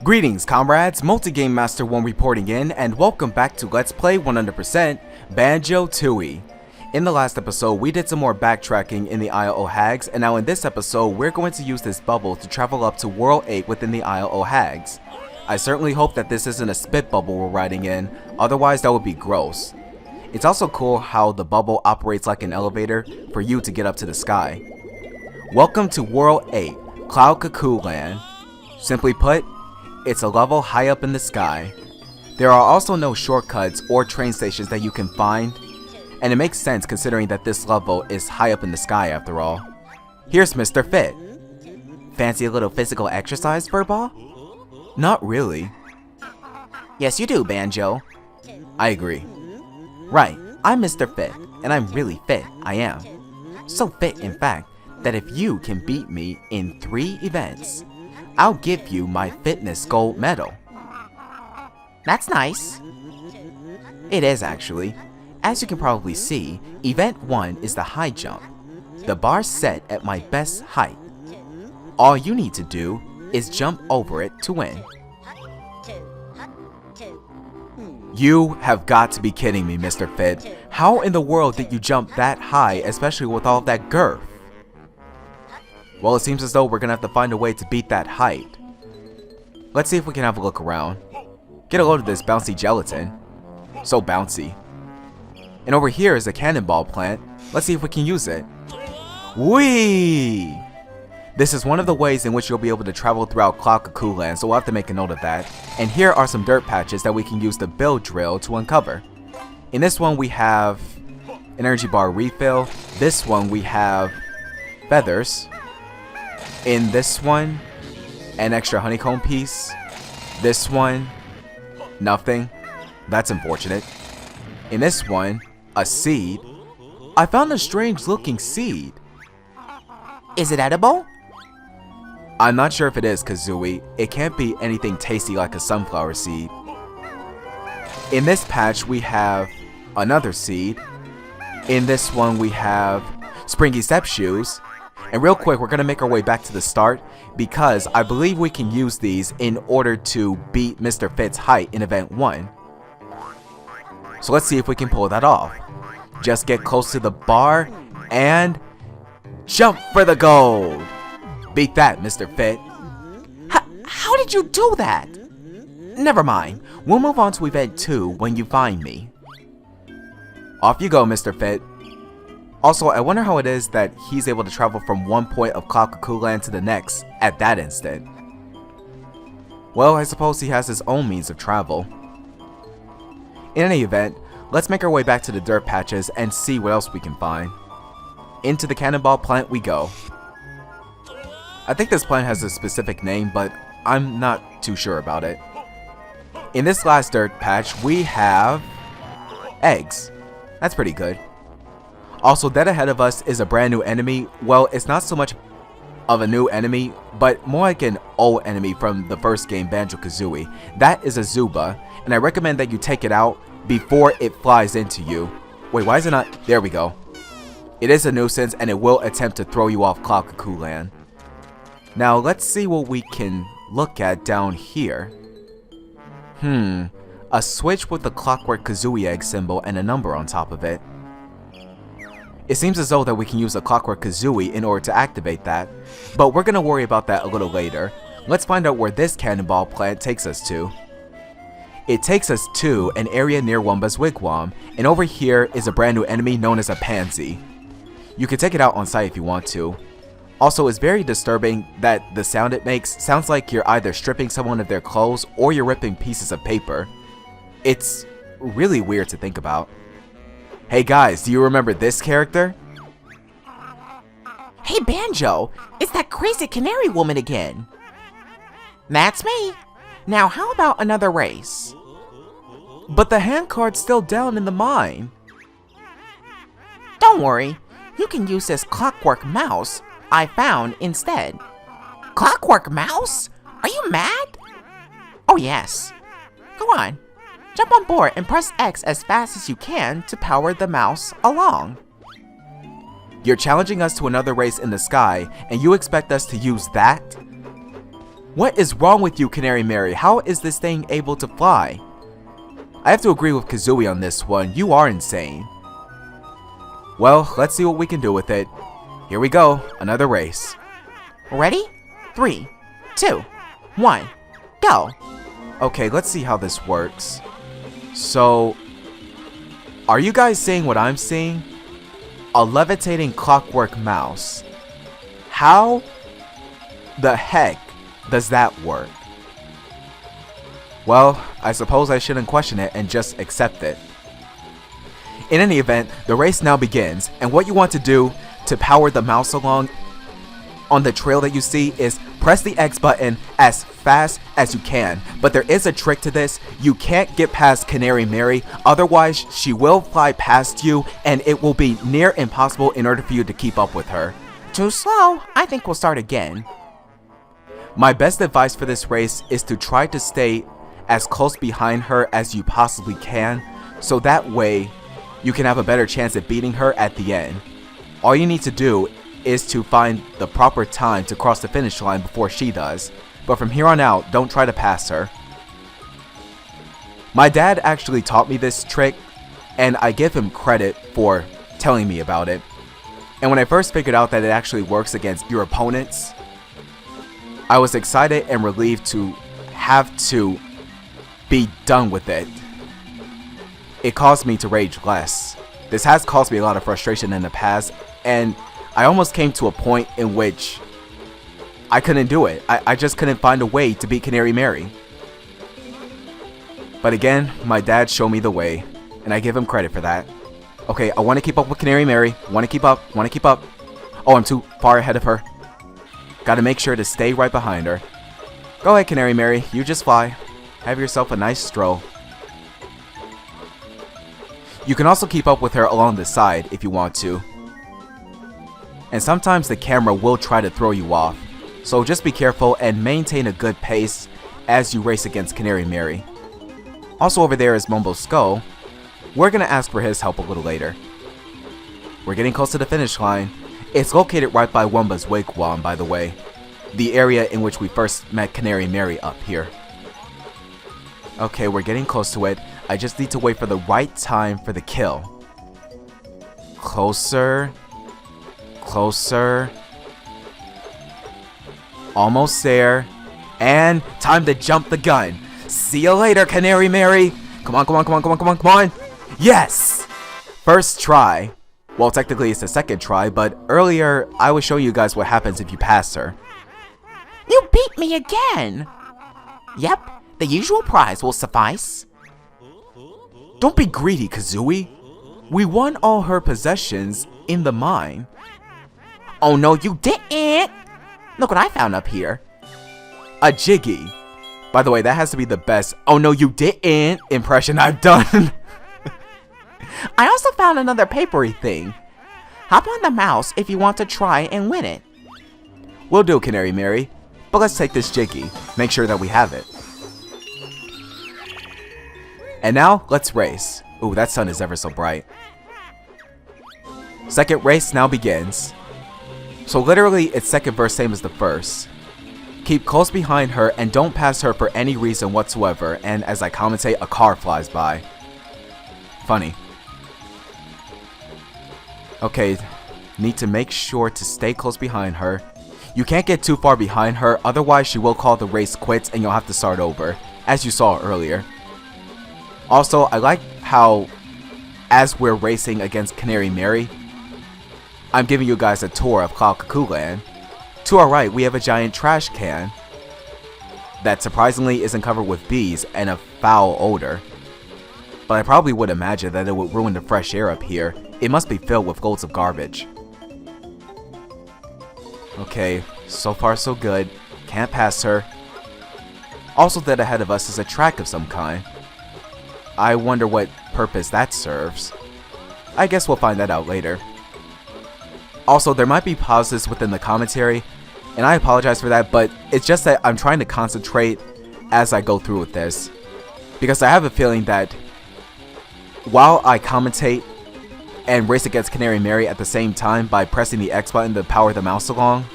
Greetings comrades, Multi-Game Master 1 reporting in, and welcome back to Let's Play 100% Banjo-Tooie. In the last episode, we did some more backtracking in the Isle o' Hags, and now in this episode, we're going to use this bubble to travel up to World 8 within the Isle o' Hags. I certainly hope that this isn't a spit bubble we're riding in, otherwise that would be gross. It's also cool how the bubble operates like an elevator for you to get up to the sky. Welcome to World 8, Cuckoo-Land. Simply put, it's a level high up in the sky. There are also no shortcuts or train stations that you can find, and it makes sense considering that this level is high up in the sky after all. Here's Mr. Fit. Fancy a little physical exercise, Furball? Not really. Yes you do, Banjo. I agree. Right, I'm Mr. Fit, and I'm really fit, I am. So fit in fact, that if you can beat me in 3 events, I'll give you my fitness gold medal. That's nice. It is actually. As you can probably see, event 1 is the high jump. The bar's set at my best height. All you need to do is jump over it to win. You have got to be kidding me, Mr. Fit. How in the world did you jump that high, especially with all of that girth? Well, it seems as though we're gonna have to find a way to beat that height. Let's see if we can have a look around. Get a load of this bouncy gelatin. So bouncy. And over here is a Cannonball Plant. Let's see if we can use it. Whee! This is one of the ways in which you'll be able to travel throughout Cuckoo-Land, so we'll have to make a note of that. And here are some dirt patches that we can use the build drill to uncover. In this one we have energy bar refill. This one we have feathers. In this one, an extra honeycomb piece. This one, nothing. That's unfortunate. In this one, a seed. I found a strange looking seed. Is it edible? I'm not sure if it is, Kazooie. It can't be anything tasty like a sunflower seed. In this patch, we have another seed. In this one, we have springy step shoes. And real quick, we're going to make our way back to the start because I believe we can use these in order to beat Mr. Fit's height in event 1. So let's see if we can pull that off. Just get close to the bar and jump for the gold. Beat that, Mr. Fit. How did you do that? Never mind. We'll move on to event 2 when you find me. Off you go, Mr. Fit. Also, I wonder how it is that he's able to travel from one point of Cuckoo-Land to the next at that instant. Well, I suppose he has his own means of travel. In any event, let's make our way back to the dirt patches and see what else we can find. Into the Cannonball Plant we go. I think this plant has a specific name, but I'm not too sure about it. In this last dirt patch, we have eggs. That's pretty good. Also, dead ahead of us is a brand new enemy. Well, it's not so much of a new enemy, but more like an old enemy from the first game, Banjo-Kazooie. That is a Zuba, and I recommend that you take it out before it flies into you. Wait, why is it not? There we go. It is a nuisance, and it will attempt to throw you off Cuckoo-Land. Now, let's see what we can look at down here. A switch with the Clockwork Kazooie egg symbol and a number on top of it. It seems as though that we can use a Clockwork Kazooie in order to activate that, but we're going to worry about that a little later. Let's find out where this Cannonball Plant takes us to. It takes us to an area near Wumba's wigwam, and over here is a brand new enemy known as a pansy. You can take it out on sight if you want to. Also, it's very disturbing that the sound it makes sounds like you're either stripping someone of their clothes or you're ripping pieces of paper. It's really weird to think about. Hey guys, do you remember this character? Hey Banjo, it's that crazy canary woman again. That's me. Now how about another race? But the handcard's still down in the mine. Don't worry, you can use this Clockwork Mouse I found instead. Clockwork Mouse? Are you mad? Oh yes. Go on. Jump on board and press X as fast as you can to power the mouse along. You're challenging us to another race in the sky, and you expect us to use that? What is wrong with you, Canary Mary? How is this thing able to fly? I have to agree with Kazooie on this one. You are insane. Well, let's see what we can do with it. Here we go. Another race. Ready? 3, 2, 1, go. Okay, let's see how this works. So, are you guys seeing what I'm seeing? A levitating Clockwork Mouse. How the heck does that work? Well, I suppose I shouldn't question it and just accept it. In any event, the race now begins, and what you want to do to power the mouse along on the trail that you see is press the X button as fast as you can. But there is a trick to this. You can't get past Canary Mary, otherwise she will fly past you and it will be near impossible in order for you to keep up with her. Too slow. I think we'll start again. My best advice for this race is to try to stay as close behind her as you possibly can, so that way you can have a better chance at beating her at the end. All you need to do is to find the proper time to cross the finish line before she does, but from here on out, don't try to pass her. My dad actually taught me this trick, and I give him credit for telling me about it. And when I first figured out that it actually works against your opponents, I was excited and relieved to have to be done with it. It caused me to rage less. This has caused me a lot of frustration in the past, and I almost came to a point in which I couldn't do it. I just couldn't find a way to beat Canary Mary. But again, my dad showed me the way, and I give him credit for that. Okay, I want to keep up with Canary Mary. Want to keep up. Oh, I'm too far ahead of her. Gotta make sure to stay right behind her. Go ahead, Canary Mary. You just fly. Have yourself a nice stroll. You can also keep up with her along the side if you want to. And sometimes the camera will try to throw you off, so just be careful and maintain a good pace as you race against Canary Mary. Also over there is Mumbo's skull. We're gonna ask for his help a little later. We're getting close to the finish line. It's located right by Wumba's wigwam, by the way. The area in which we first met Canary Mary up here. Okay, we're getting close to it. I just need to wait for the right time for the kill. Closer. Closer. Almost there. And time to jump the gun. See you later, Canary Mary. Come on. Yes! First try. Well, technically it's the second try, but earlier I was showing you guys what happens if you pass her. You beat me again. Yep, the usual prize will suffice. Don't be greedy, Kazooie. We won all her possessions in the mine. Oh no, you didn't! Look what I found up here. A Jiggy. By the way, that has to be the best "oh no you didn't" impression I've done. I also found another papery thing. Hop on the mouse if you want to try and win it. Will do, Canary Mary. But let's take this Jiggy. Make sure that we have it. And now, let's race. Ooh, that sun is ever so bright. Second race now begins. So literally, it's second verse same as the first. Keep close behind her and don't pass her for any reason whatsoever, and as I commentate, a car flies by. Funny. Okay, need to make sure to stay close behind her. You can't get too far behind her, otherwise she will call the race quits and you'll have to start over, as you saw earlier. Also, I like how, as we're racing against Canary Mary, I'm giving you guys a tour of Cuckoo-Land. To our right, we have a giant trash can that surprisingly isn't covered with bees and a foul odor. But I probably would imagine that it would ruin the fresh air up here. It must be filled with loads of garbage. Okay, so far so good. Can't pass her. Also dead ahead of us is a track of some kind. I wonder what purpose that serves. I guess we'll find that out later. Also, there might be pauses within the commentary, and I apologize for that, but it's just that I'm trying to concentrate as I go through with this. Because I have a feeling that while I commentate and race against Canary Mary at the same time by pressing the X button to power the mouse along,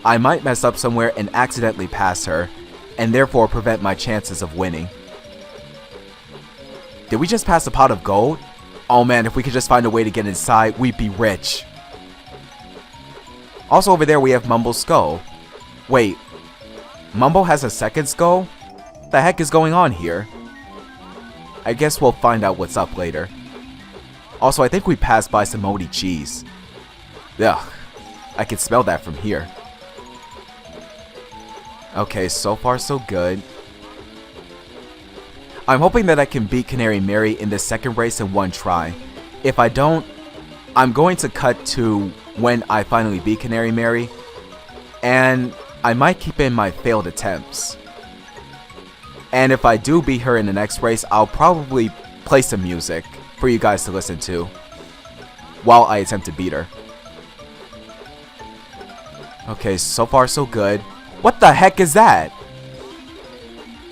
I might mess up somewhere and accidentally pass her, and therefore prevent my chances of winning. Did we just pass a pot of gold? Oh man, if we could just find a way to get inside, we'd be rich. Also over there we have Mumbo's skull. Wait, Mumbo has a second skull? What the heck is going on here? I guess we'll find out what's up later. Also, I think we passed by some moldy cheese. Ugh, I can smell that from here. Okay, so far so good. I'm hoping that I can beat Canary Mary in this second race in one try. If I don't, I'm going to cut to when I finally beat Canary Mary, and I might keep in my failed attempts. And if I do beat her in the next race, I'll probably play some music for you guys to listen to while I attempt to beat her. Okay, so far so good. What the heck is that?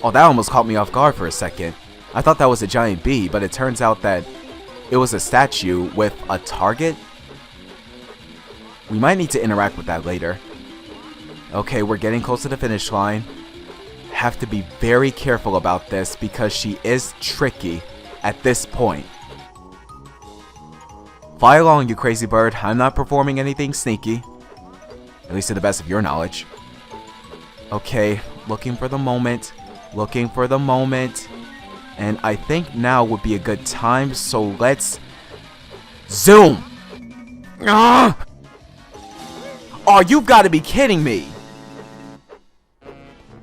Oh, that almost caught me off guard for a second. I thought that was a giant bee, but it turns out that it was a statue with a target. We might need to interact with that later. Okay, we're getting close to the finish line. Have to be very careful about this because she is tricky at this point. Fly along, you crazy bird. I'm not performing anything sneaky. At least to the best of your knowledge. Okay, looking for the moment. Looking for the moment. And I think now would be a good time, so let's zoom! Ah! Oh, you've got to be kidding me!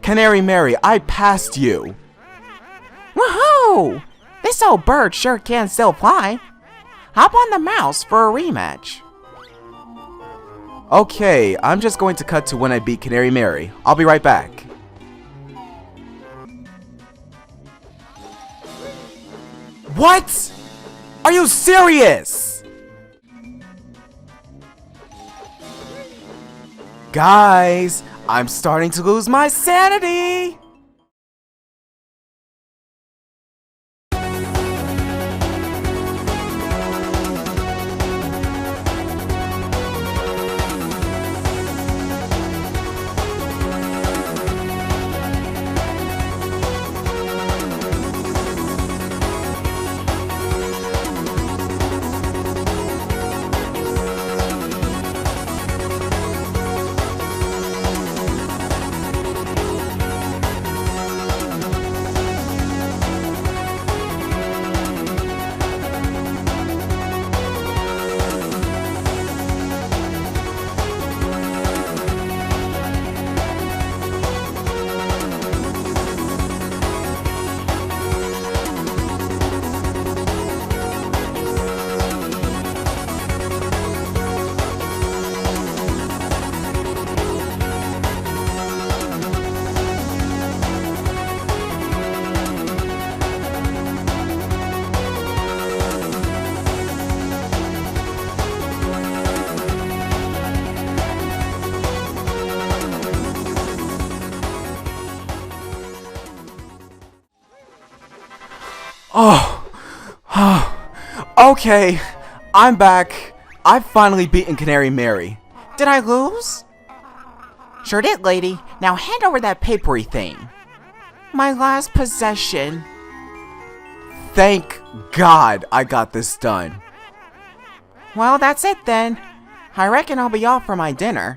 Canary Mary, I passed you! Woohoo! This old bird sure can still fly. Hop on the mouse for a rematch. Okay, I'm just going to cut to when I beat Canary Mary. I'll be right back. What? Are you serious? Guys, I'm starting to lose my sanity. Okay, I'm back. I've finally beaten Canary Mary. Did I lose? Sure did, lady. Now hand over that papery thing. My last possession. Thank God I got this done. Well, that's it then. I reckon I'll be off for my dinner.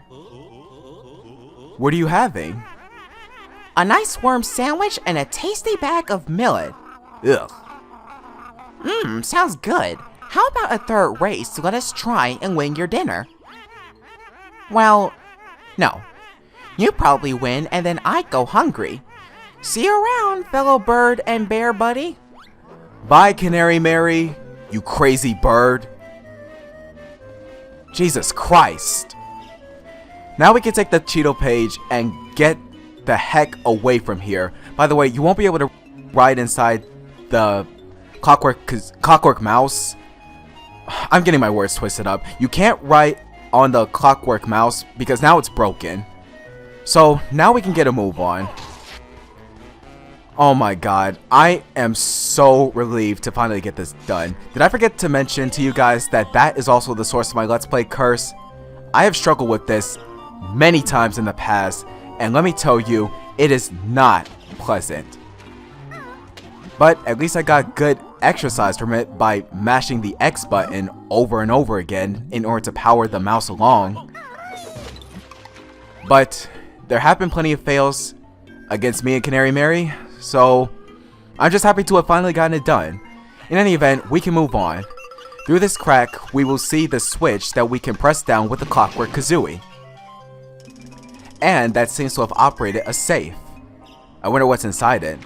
What are you having? A nice worm sandwich and a tasty bag of millet. Ugh. Sounds good. How about a third race to let us try and win your dinner? Well, no. You probably win and then I go hungry. See you around, fellow bird and bear buddy. Bye, Canary Mary, you crazy bird. Jesus Christ. Now we can take the Cheeto page and get the heck away from here. By the way, you won't be able to ride inside the Clockwork Mouse. I'm getting my words twisted up. You can't write on the Clockwork Mouse because now it's broken. So now we can get a move on. Oh my god, I am so relieved to finally get this done. Did I forget to mention to you guys that that is also the source of my Let's Play curse? I have struggled with this many times in the past, and let me tell you, It is not pleasant. But at least I got good exercise from it by mashing the X button over and over again in order to power the mouse along. But there have been plenty of fails against me and Canary Mary, so I'm just happy to have finally gotten it done. In any event, we can move on. Through this crack, we will see the switch that we can press down with the Clockwork Kazooie. And that seems to have operated a safe. I wonder what's inside it.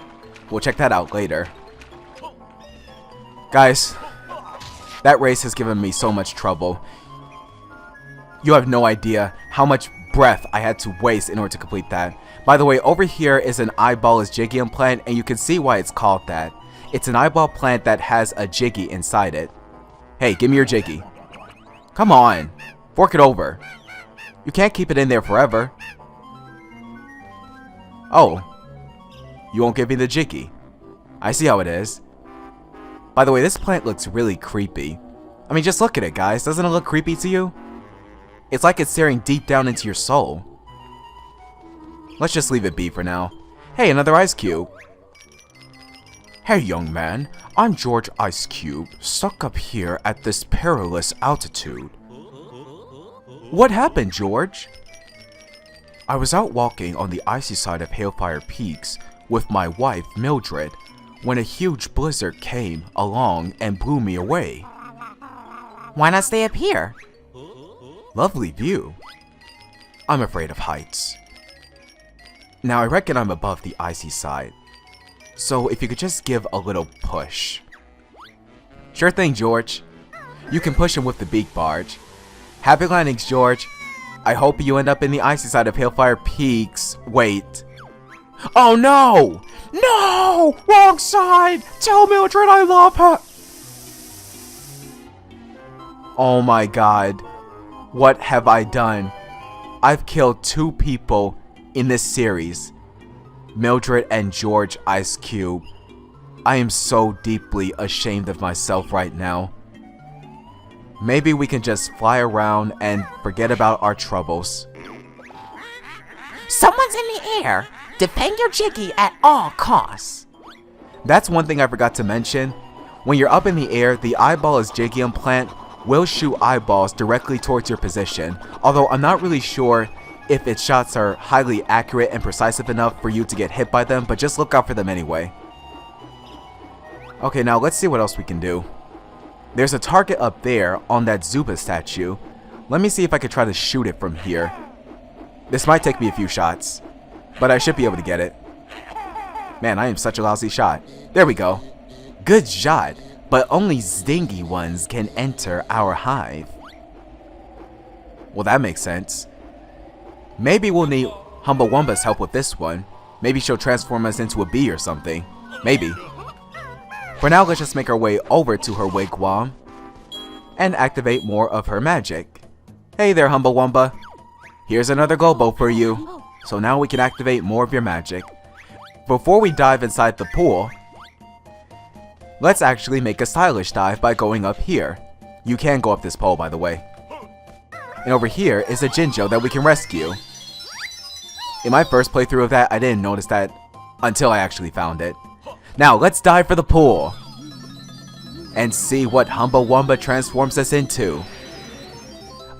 We'll check that out later. Guys, that race has given me so much trouble. You have no idea how much breath I had to waste in order to complete that. By the way, over here is an eyeball Jiggy plant, and you can see why it's called that. It's an eyeball plant that has a Jiggy inside it. Hey, give me your Jiggy. Come on, fork it over. You can't keep it in there forever. Oh, you won't give me the Jiggy. I see how it is. By the way, this plant looks really creepy. I mean, just look at it, guys. Doesn't it look creepy to you? It's like it's staring deep down into your soul. Let's just leave it be for now. Hey, another ice cube. Hey, young man. I'm George Ice Cube, stuck up here at this perilous altitude. What happened, George? I was out walking on the icy side of Hailfire Peaks with my wife, Mildred, when a huge blizzard came along and blew me away. Why not stay up here? Lovely view. I'm afraid of heights. Now I reckon I'm above the icy side, so if you could just give a little push. Sure thing, George. You can push him with the beak barge. Happy landings, George. I hope you end up in the icy side of Hailfire Peaks. Wait. Oh no! No! Wrong side! Tell Mildred I love her! Oh my god. What have I done? I've killed 2 people in this series. Mildred and George Ice Cube. I am so deeply ashamed of myself right now. Maybe we can just fly around and forget about our troubles. Someone's in the air! Defend your Jiggy at all costs! That's one thing I forgot to mention. When you're up in the air, the eyeball Jiggy plant will shoot eyeballs directly towards your position, although I'm not really sure if its shots are highly accurate and precise enough for you to get hit by them, but just look out for them anyway. Okay, now let's see what else we can do. There's a target up there on that Zuba statue. Let me see if I can try to shoot it from here. This might take me a few shots, but I should be able to get it. Man, I am such a lousy shot. There we go. Good shot, but only stingy ones can enter our hive. Well, that makes sense. Maybe we'll need Humbawumba's help with this one. Maybe she'll transform us into a bee or something. Maybe. For now, let's just make our way over to her wigwam and activate more of her magic. Hey there, Humbawumba. Here's another Globo for you. So now we can activate more of your magic. Before we dive inside the pool, let's actually make a stylish dive by going up here. You can go up this pole, by the way. And over here is a Jinjo that we can rescue. In my first playthrough of that, I didn't notice that until I actually found it. Now, let's dive for the pool and see what Humbawumba transforms us into.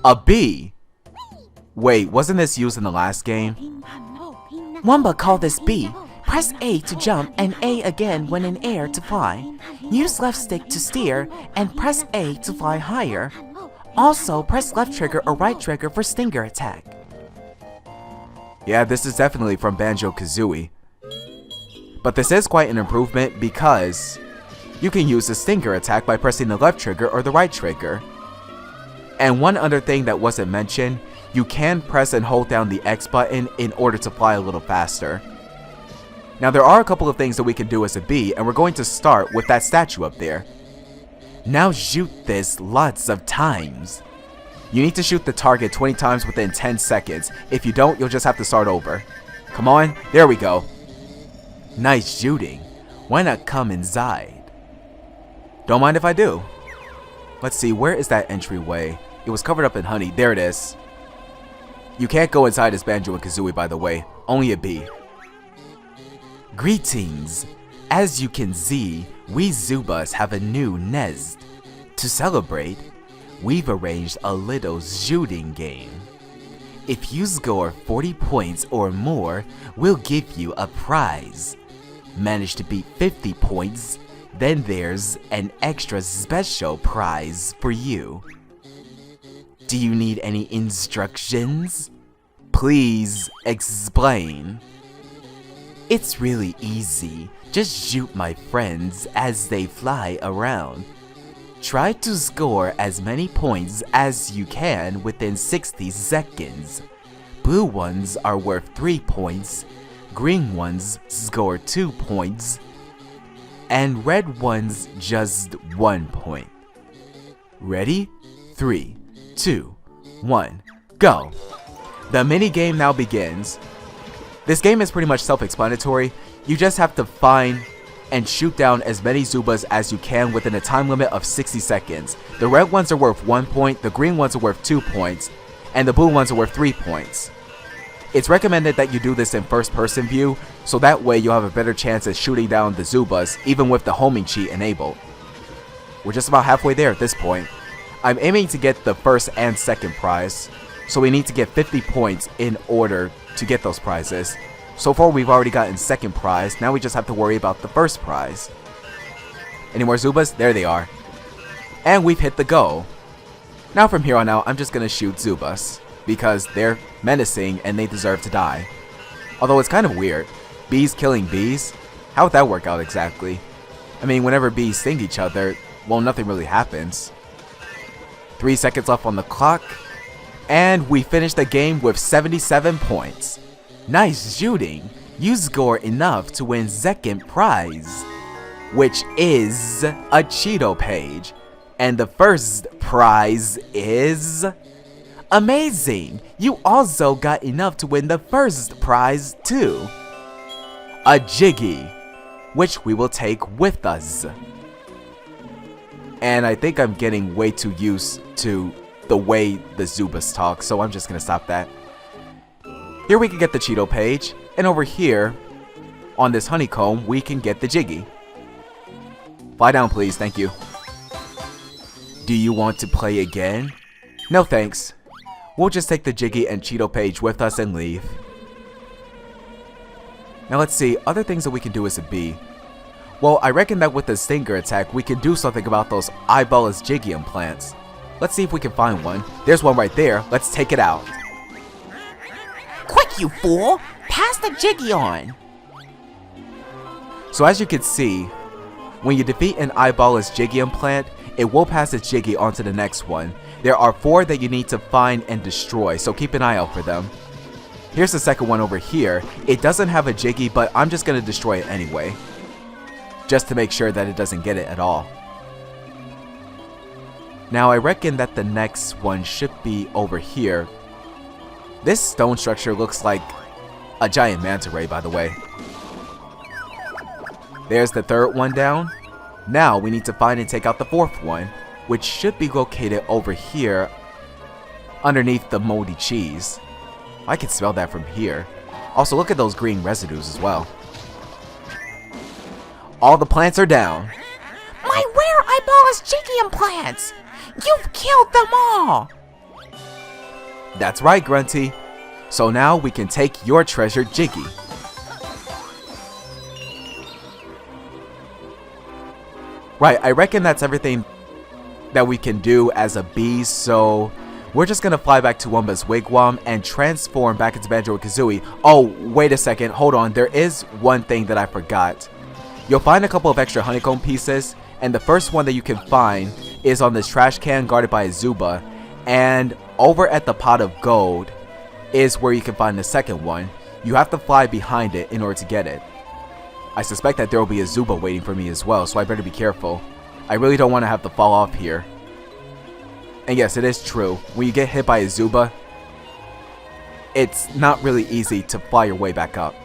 A bee! Wait, wasn't this used in the last game? Wumba called this bee. Press A to jump and A again when in air to fly. Use left stick to steer and press A to fly higher. Also, press left trigger or right trigger for stinger attack. Yeah, this is definitely from Banjo-Kazooie. But this is quite an improvement because you can use the stinger attack by pressing the left trigger or the right trigger. And one other thing that wasn't mentioned, you can press and hold down the X button in order to fly a little faster. Now there are a couple of things that we can do as a bee, and we're going to start with that statue up there. Now shoot this lots of times. You need to shoot the target 20 times within 10 seconds. If you don't, you'll just have to start over. Come on, there we go. Nice shooting. Why not come inside? Don't mind if I do. Let's see, where is that entryway? It was covered up in honey. There it is. You can't go inside as Banjo and Kazooie, by the way. Only a bee. Greetings! As you can see, we Zubas have a new nest. To celebrate, we've arranged a little shooting game. If you score 40 points or more, we'll give you a prize. Manage to beat 50 points, then there's an extra special prize for you. Do you need any instructions? Please explain. It's really easy. Just shoot my friends as they fly around. Try to score as many points as you can within 60 seconds. Blue ones are worth 3 points, green ones score 2 points, and red ones just 1 point. Ready? 3, 2, 1, go! The minigame now begins. This game is pretty much self-explanatory. You just have to find and shoot down as many Zubas as you can within a time limit of 60 seconds. The red ones are worth 1 point, the green ones are worth 2 points, and the blue ones are worth 3 points. It's recommended that you do this in first person view, so that way you'll have a better chance at shooting down the Zubas even with the homing cheat enabled. We're just about halfway there at this point. I'm aiming to get the first and second prize, so we need to get 50 points in order to get those prizes. So far we've already gotten second prize, now we just have to worry about the first prize. Any more Zubas? There they are. And we've hit the goal. Now from here on out, I'm just gonna shoot Zubas, because they're menacing and they deserve to die. Although it's kind of weird. Bees killing bees? How would that work out exactly? I mean, whenever bees sting each other, well, nothing really happens. 3 seconds left on the clock. And we finished the game with 77 points. Nice shooting! You score enough to win second prize, which is a Cheeto page. And the first prize is... amazing! You also got enough to win the first prize too. A Jiggy, which we will take with us. And I think I'm getting way too used to the way the Zubas talk, so I'm just gonna stop that. Here we can get the Cheeto page, and over here, on this honeycomb, we can get the Jiggy. Fly down please, thank you. Do you want to play again? No thanks. We'll just take the Jiggy and Cheeto page with us and leave. Now let's see, other things that we can do as a bee. Well, I reckon that with the Stinger attack, we can do something about those eyeballous Jigium plants. Let's see if we can find one. There's one right there. Let's take it out. Quick, you fool! Pass the Jiggy on! So as you can see, when you defeat an eyeballous Jigium plant, it will pass its Jiggy onto the next one. There are 4 that you need to find and destroy, so keep an eye out for them. Here's the second one over here. It doesn't have a Jiggy, but I'm just going to destroy it anyway, just to make sure that it doesn't get it at all. Now I reckon that the next one should be over here. This stone structure looks like a giant manta ray, by the way. There's the third one down. Now we need to find and take out the fourth one, which should be located over here underneath the moldy cheese. I can smell that from here. Also, look at those green residues as well. All the plants are down. My rare eyeballous Jigium plants! You've killed them all! That's right, Grunty. So now we can take your treasured Jiggy. Right, I reckon that's everything that we can do as a bee, so we're just gonna fly back to Wumba's wigwam and transform back into Banjo-Kazooie. Oh, wait a second, hold on, there is one thing that I forgot. You'll find a couple of extra honeycomb pieces, and the first one that you can find is on this trash can guarded by a Zuba, and over at the pot of gold is where you can find the second one. You have to fly behind it in order to get it. I suspect that there will be a Zuba waiting for me as well, so I better be careful. I really don't want to have to fall off here. And yes, it is true, when you get hit by a Zuba, it's not really easy to fly your way back up.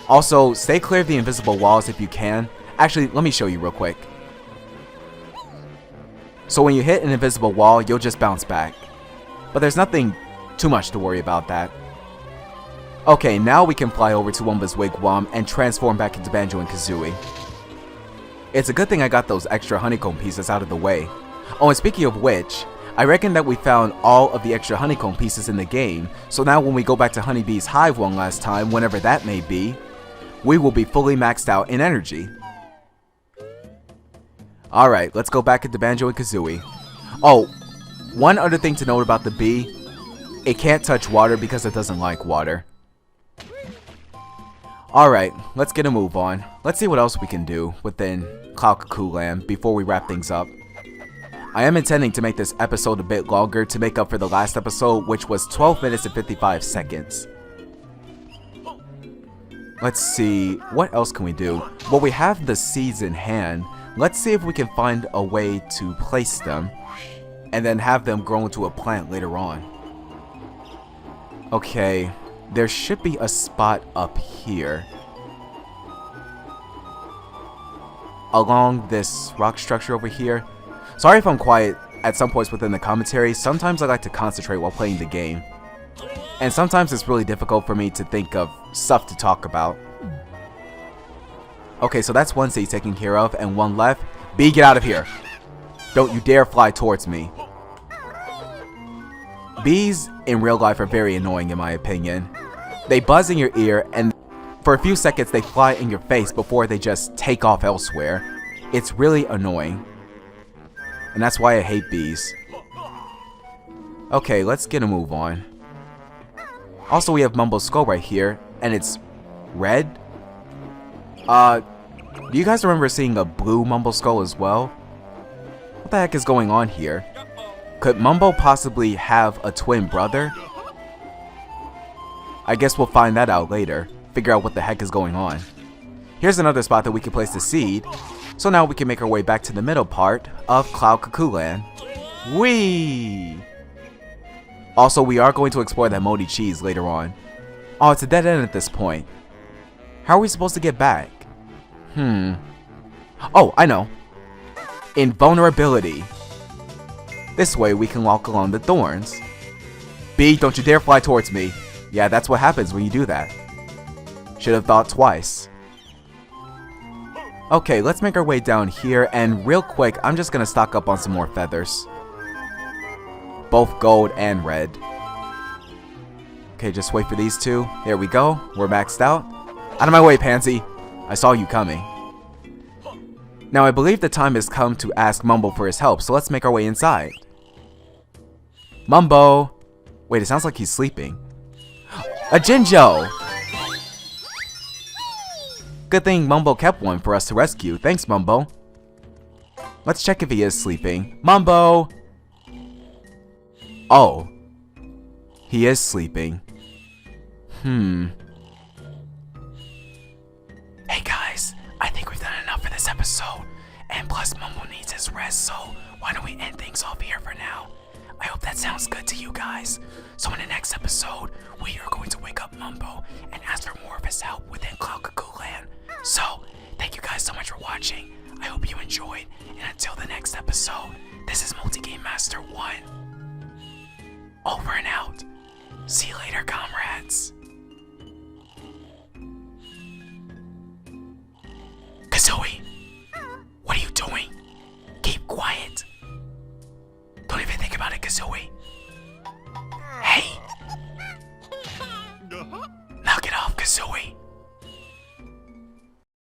Also, stay clear of the invisible walls if you can. Actually, let me show you real quick. So when you hit an invisible wall, you'll just bounce back. But there's nothing too much to worry about that. Okay, now we can fly over to Wumba's wigwam and transform back into Banjo and Kazooie. It's a good thing I got those extra honeycomb pieces out of the way. Oh, and speaking of which, I reckon that we found all of the extra honeycomb pieces in the game, so now when we go back to Honeybee's hive one last time, whenever that may be, we will be fully maxed out in energy. Alright, let's go back into Banjo and Kazooie. Oh, one other thing to note about the bee, it can't touch water because it doesn't like water. Alright, let's get a move on. Let's see what else we can do within Cuckoo-Land before we wrap things up. I am intending to make this episode a bit longer to make up for the last episode, which was 12 minutes and 55 seconds. Let's see, what else can we do? Well, we have the seeds in hand. Let's see if we can find a way to place them and then have them grow into a plant later on. Okay, there should be a spot up here along this rock structure over here. Sorry if I'm quiet at some points within the commentary. Sometimes I like to concentrate while playing the game, and sometimes it's really difficult for me to think of stuff to talk about. Okay, so that's one seed taken care of, and one left. Bee, get out of here. Don't you dare fly towards me. Bees in real life are very annoying in my opinion. They buzz in your ear, and for a few seconds they fly in your face before they just take off elsewhere. It's really annoying. And that's why I hate bees. Okay, let's get a move on. Also, we have Mumbo's skull right here, and it's red. Do you guys remember seeing a blue Mumbo skull as well? What the heck is going on here? Could Mumbo possibly have a twin brother? I guess we'll find that out later. Figure out what the heck is going on. Here's another spot that we can place the seed. So now we can make our way back to the middle part of Cuckoo-Land. Whee! Also, we are going to explore that moldy cheese later on. Oh, it's a dead end at this point. How are we supposed to get back? Oh, I know. Invulnerability. This way we can walk along the thorns. Bee, don't you dare fly towards me. Yeah, that's what happens when you do that. Should have thought twice. Okay, let's make our way down here, and real quick, I'm just gonna stock up on some more feathers. Both gold and red. Okay, just wait for these two. There we go. We're maxed out. Out of my way, Pansy. I saw you coming. Now, I believe the time has come to ask Mumbo for his help, so let's make our way inside. Mumbo! Wait, it sounds like he's sleeping. A Jinjo! Good thing Mumbo kept one for us to rescue. Thanks, Mumbo. Let's check if he is sleeping. Mumbo! Oh. He is sleeping. Hey guys, I think we've done enough for this episode. And plus Mumbo needs his rest, so why don't we end things off here for now? I hope that sounds good to you guys. So in the next episode, we are going to wake up Mumbo and ask for more of his help within Cuckoo-Land. So, thank you guys so much for watching. I hope you enjoyed, and until the next episode, this is Multi-Game Master 1. Over and out. See you later, comrades. Kazooie, what are you doing? Keep quiet. Don't even think about it, Kazooie.